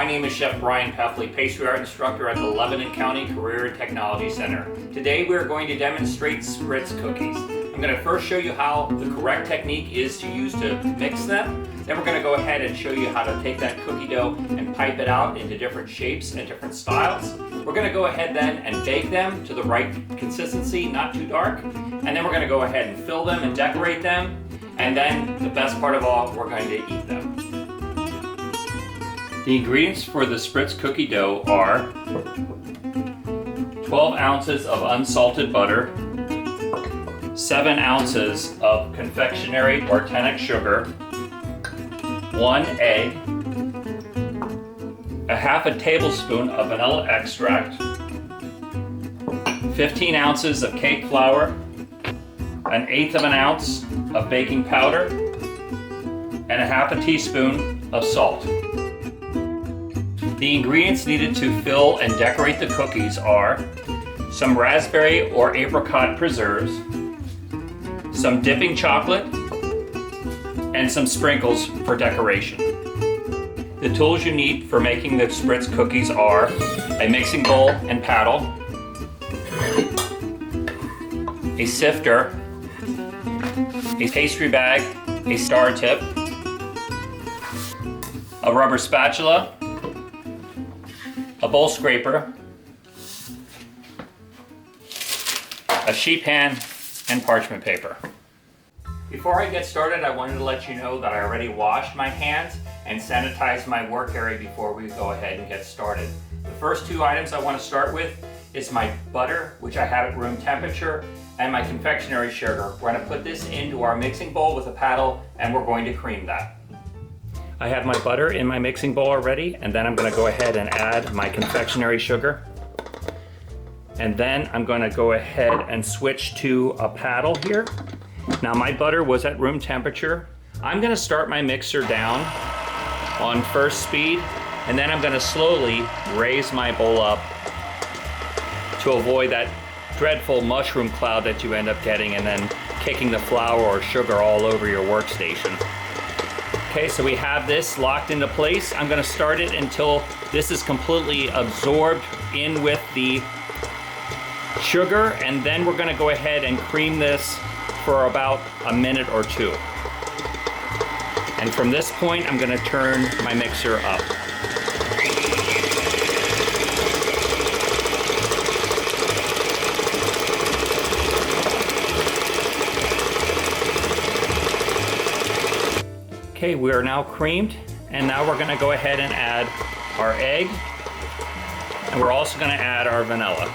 My name is Chef Brian Peffley, Pastry Art Instructor at the Lebanon County Career and Technology Center. Today we are going to demonstrate Spritz Cookies. I'm going to first show you how the correct technique is to use to mix them. Then we're going to go ahead and show you how to take that cookie dough and pipe it out into different shapes and different styles. We're going to go ahead then and bake them to the right consistency, not too dark. And then we're going to go ahead and fill them and decorate them. And then the best part of all, we're going to eat them. The ingredients for the Spritz cookie dough are 12 ounces of unsalted butter, 7 ounces of confectionery organic sugar, 1 egg, a half a tablespoon of vanilla extract, 15 ounces of cake flour, 1/8 of an ounce of baking powder, and a half a teaspoon of salt. The ingredients needed to fill and decorate the cookies are some raspberry or apricot preserves, some dipping chocolate, and some sprinkles for decoration. The tools you need for making the Spritz cookies are a mixing bowl and paddle, a sifter, a pastry bag, a star tip, a rubber spatula, a bowl scraper, a sheet pan, and parchment paper. Before I get started, I wanted to let you know that I already washed my hands and sanitized my work area before we go ahead and get started. The first two items I want to start with is my butter, which I have at room temperature, and my confectionery sugar. We're going to put this into our mixing bowl with a paddle, and we're going to cream that. I have my butter in my mixing bowl already, and then I'm going to go ahead and add my confectionery sugar. And then I'm going to go ahead and switch to a paddle here. Now my butter was at room temperature. I'm going to start my mixer down on first speed, and then I'm going to slowly raise my bowl up to avoid that dreadful mushroom cloud that you end up getting and then kicking the flour or sugar all over your workstation. Okay, so we have this locked into place. I'm going to start it until this is completely absorbed in with the sugar, and then we're going to go ahead and cream this for about a minute or two. And from this point, I'm going to turn my mixer up. Okay, we are now creamed, and now we're going to go ahead and add our egg, and we're also going to add our vanilla.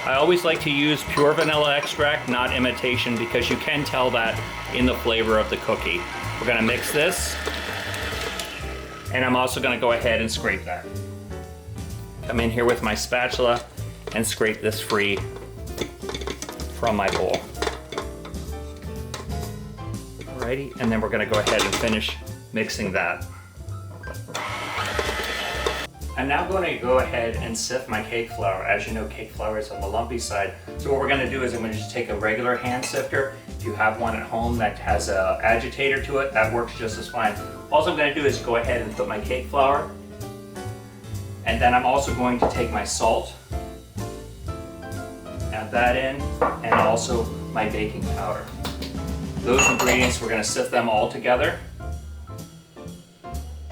I always like to use pure vanilla extract, not imitation, because you can tell that in the flavor of the cookie. We're going to mix this, and I'm also going to go ahead and scrape that. Come in here with my spatula and scrape this free from my bowl. Alrighty, and then we're going to go ahead and finish mixing that. I'm now going to go ahead and sift my cake flour. As you know, cake flour is on the lumpy side. So what we're going to do is I'm going to just take a regular hand sifter. If you have one at home that has an agitator to it, that works just as fine. All I'm going to do is go ahead and put my cake flour. And then I'm also going to take my salt, add that in, and also my baking powder. Those ingredients, we're going to sift them all together,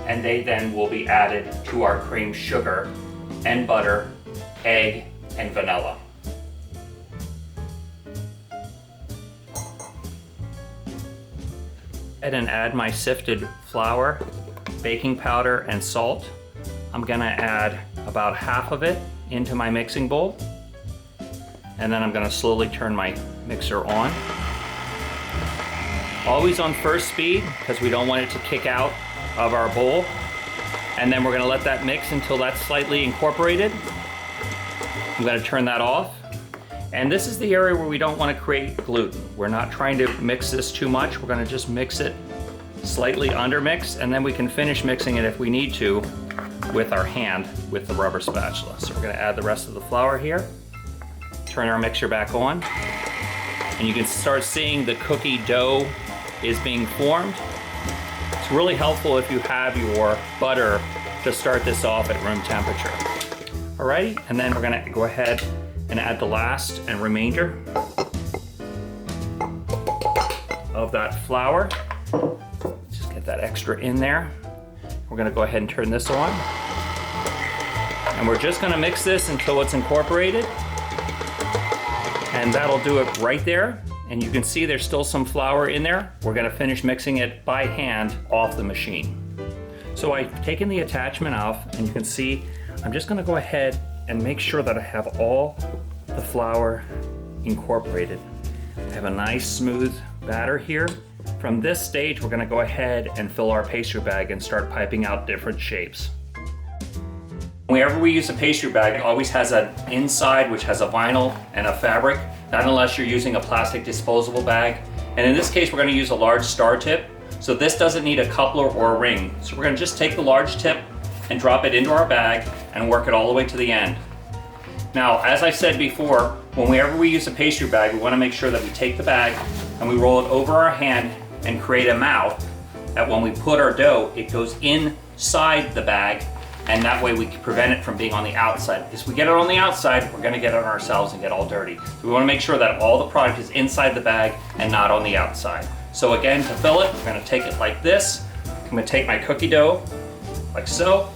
and they then will be added to our cream sugar and butter, egg, and vanilla. And add my sifted flour, baking powder, and salt. I'm going to add about half of it into my mixing bowl, and then I'm going to slowly turn my mixer on. Always on first speed, because we don't want it to kick out of our bowl. And then we're going to let that mix until that's slightly incorporated. I'm going to turn that off. And this is the area where we don't want to create gluten. We're not trying to mix this too much. We're going to just mix it slightly undermix, and then we can finish mixing it if we need to with our hand with the rubber spatula. So we're going to add the rest of the flour here. Turn our mixer back on. And you can start seeing the cookie dough is being formed. It's really helpful if you have your butter to start this off at room temperature. Alrighty, and then we're gonna go ahead and add the last and remainder of that flour. Just get that extra in there. We're gonna go ahead and turn this on. And we're just gonna mix this until it's incorporated. And that'll do it right there. And you can see there's still some flour in there. We're gonna finish mixing it by hand off the machine. So I've taken the attachment off, and you can see I'm just gonna go ahead and make sure that I have all the flour incorporated. I have a nice smooth batter here. From this stage, we're gonna go ahead and fill our pastry bag and start piping out different shapes. Whenever we use a pastry bag, it always has an inside which has a vinyl and a fabric, not unless you're using a plastic disposable bag. And in this case, we're gonna use a large star tip. So this doesn't need a coupler or a ring. So we're gonna just take the large tip and drop it into our bag and work it all the way to the end. Now, as I said before, whenever we use a pastry bag, we wanna make sure that we take the bag and we roll it over our hand and create a mouth that when we put our dough, it goes inside the bag, and that way we can prevent it from being on the outside. Because if we get it on the outside, we're gonna get it on ourselves and get all dirty. So we wanna make sure that all the product is inside the bag and not on the outside. So again, to fill it, we're gonna take it like this. I'm gonna take my cookie dough, like so,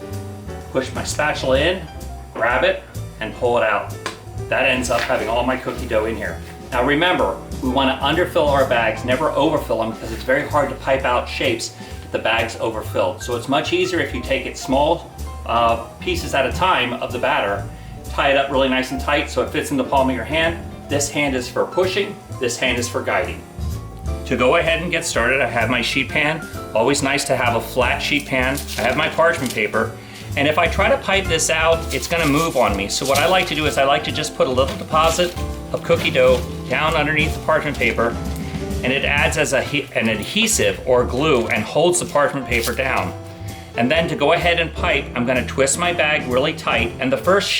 push my spatula in, grab it, and pull it out. That ends up having all my cookie dough in here. Now remember, we wanna underfill our bags, never overfill them, because it's very hard to pipe out shapes if the bag's overfilled. So it's much easier if you take it small pieces at a time of the batter, tie it up really nice and tight so it fits in the palm of your hand. This hand is for pushing, this hand is for guiding. To go ahead and get started, I have my sheet pan. Always nice to have a flat sheet pan. I have my parchment paper. And if I try to pipe this out, it's gonna move on me. So what I like to do is I like to just put a little deposit of cookie dough down underneath the parchment paper, and it adds as an adhesive or glue and holds the parchment paper down. And then to go ahead and pipe, I'm gonna twist my bag really tight, and the first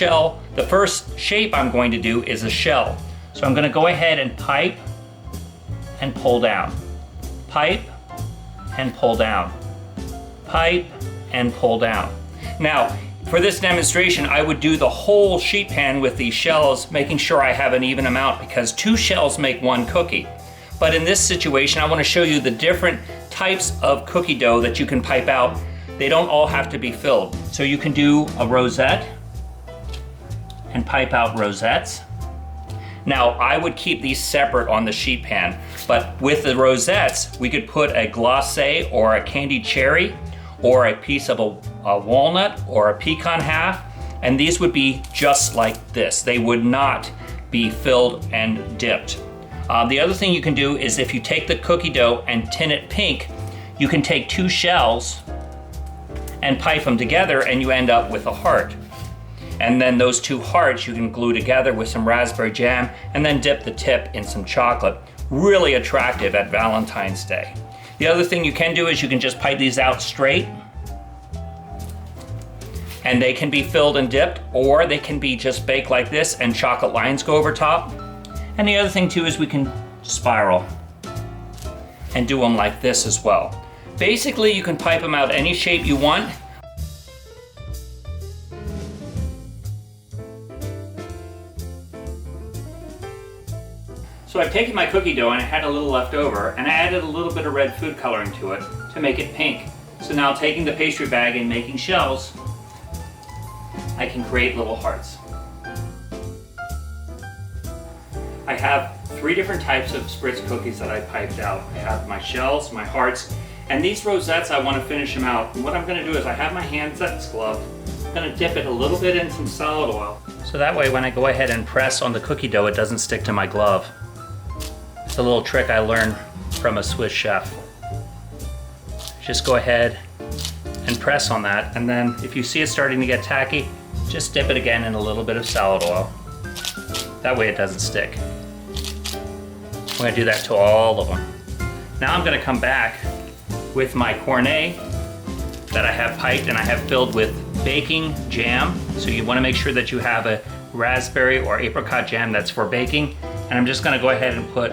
shape I'm going to do is a shell. So I'm gonna go ahead and pipe and pull down. Pipe and pull down. Pipe and pull down. Now, for this demonstration, I would do the whole sheet pan with these shells, making sure I have an even amount, because 2 shells make 1 cookie. But in this situation, I want to show you the different types of cookie dough that you can pipe out. They don't all have to be filled. So you can do a rosette and pipe out rosettes. Now, I would keep these separate on the sheet pan, but with the rosettes, we could put a glacé or a candied cherry or a piece of a walnut or a pecan half, and these would be just like this. They would not be filled and dipped. The other thing you can do is if you take the cookie dough and tint it pink, you can take 2 shells and pipe them together and you end up with a heart. And then those 2 hearts you can glue together with some raspberry jam and then dip the tip in some chocolate. Really attractive at Valentine's Day. The other thing you can do is you can just pipe these out straight, and they can be filled and dipped, or they can be just baked like this and chocolate lines go over top. And the other thing too is we can spiral and do them like this as well. Basically, you can pipe them out any shape you want. So I've taken my cookie dough and I had a little left over, and I added a little bit of red food coloring to it to make it pink. So now taking the pastry bag and making shells, I can create little hearts. I have 3 different types of Spritz cookies that I piped out. I have my shells, my hearts, and these rosettes I want to finish them out. And what I'm going to do is I have my hands that's gloved. I'm going to dip it a little bit in some solid oil. So that way when I go ahead and press on the cookie dough, it doesn't stick to my glove. It's a little trick I learned from a Swiss chef. Just go ahead and press on that, and then if you see it starting to get tacky, just dip it again in a little bit of salad oil. That way it doesn't stick. I'm going to do that to all of them. Now I'm going to come back with my cornet that I have piped and I have filled with baking jam. So you want to make sure that you have a raspberry or apricot jam that's for baking. And I'm just going to go ahead and put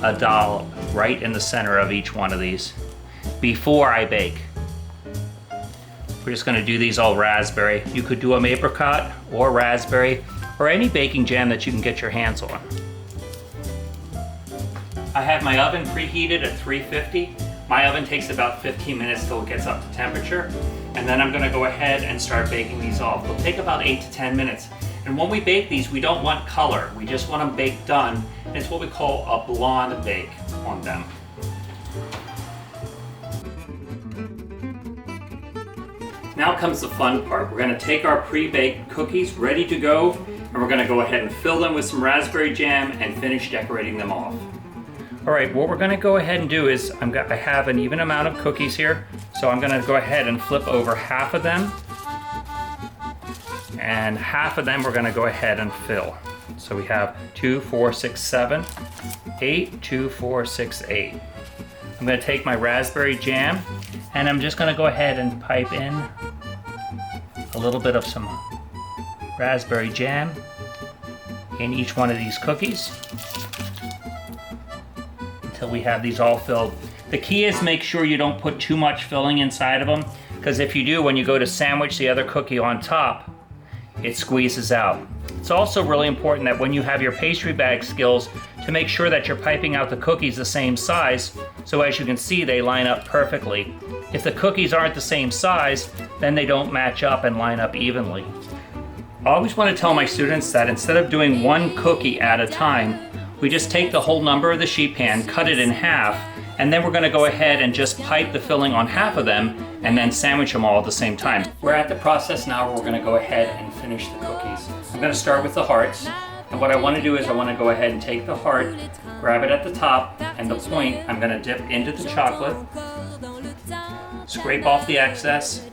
a dollop right in the center of each one of these before I bake. We're just gonna do these all raspberry. You could do them apricot or raspberry or any baking jam that you can get your hands on. I have my oven preheated at 350. My oven takes about 15 minutes till it gets up to temperature. And then I'm gonna go ahead and start baking these off. They'll take about 8 to 10 minutes. And when we bake these, we don't want color. We just want them baked done. And it's what we call a blonde bake on them. Now comes the fun part. We're gonna take our pre-baked cookies ready to go, and we're gonna go ahead and fill them with some raspberry jam and finish decorating them off. All right, what we're gonna go ahead and do is, I have an even amount of cookies here, so I'm gonna go ahead and flip over half of them, and half of them we're gonna go ahead and fill. So we have 2, 4, 6, 7, 8, 2, 4, 6, 8. I'm gonna take my raspberry jam, and I'm just gonna go ahead and pipe in a little bit of some raspberry jam in each one of these cookies until we have these all filled. The key is make sure you don't put too much filling inside of them, because if you do, when you go to sandwich the other cookie on top, it squeezes out. It's also really important that when you have your pastry bag skills to make sure that you're piping out the cookies the same size, so as you can see they line up perfectly. If the cookies aren't the same size, then they don't match up and line up evenly. I always want to tell my students that instead of doing one cookie at a time, we just take the whole number of the sheet pan, cut it in half, and then we're going to go ahead and just pipe the filling on half of them and then sandwich them all at the same time. We're at the process now where we're going to go ahead and finish the cookies. I'm going to start with the hearts, and what I want to do is I want to go ahead and take the heart, grab it at the top, and the point I'm going to dip into the chocolate, scrape off the excess,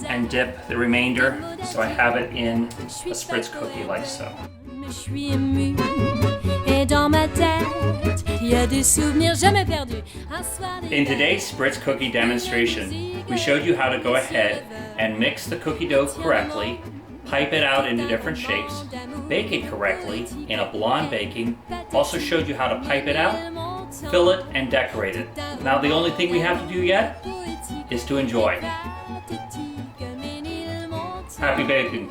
and dip the remainder so I have it in a Spritz cookie like so. In today's Spritz cookie demonstration, we showed you how to go ahead and mix the cookie dough correctly, pipe it out into different shapes, bake it correctly in a blonde baking, also showed you how to pipe it out, fill it, and decorate it. Now the only thing we have to do yet is to enjoy. Happy baking!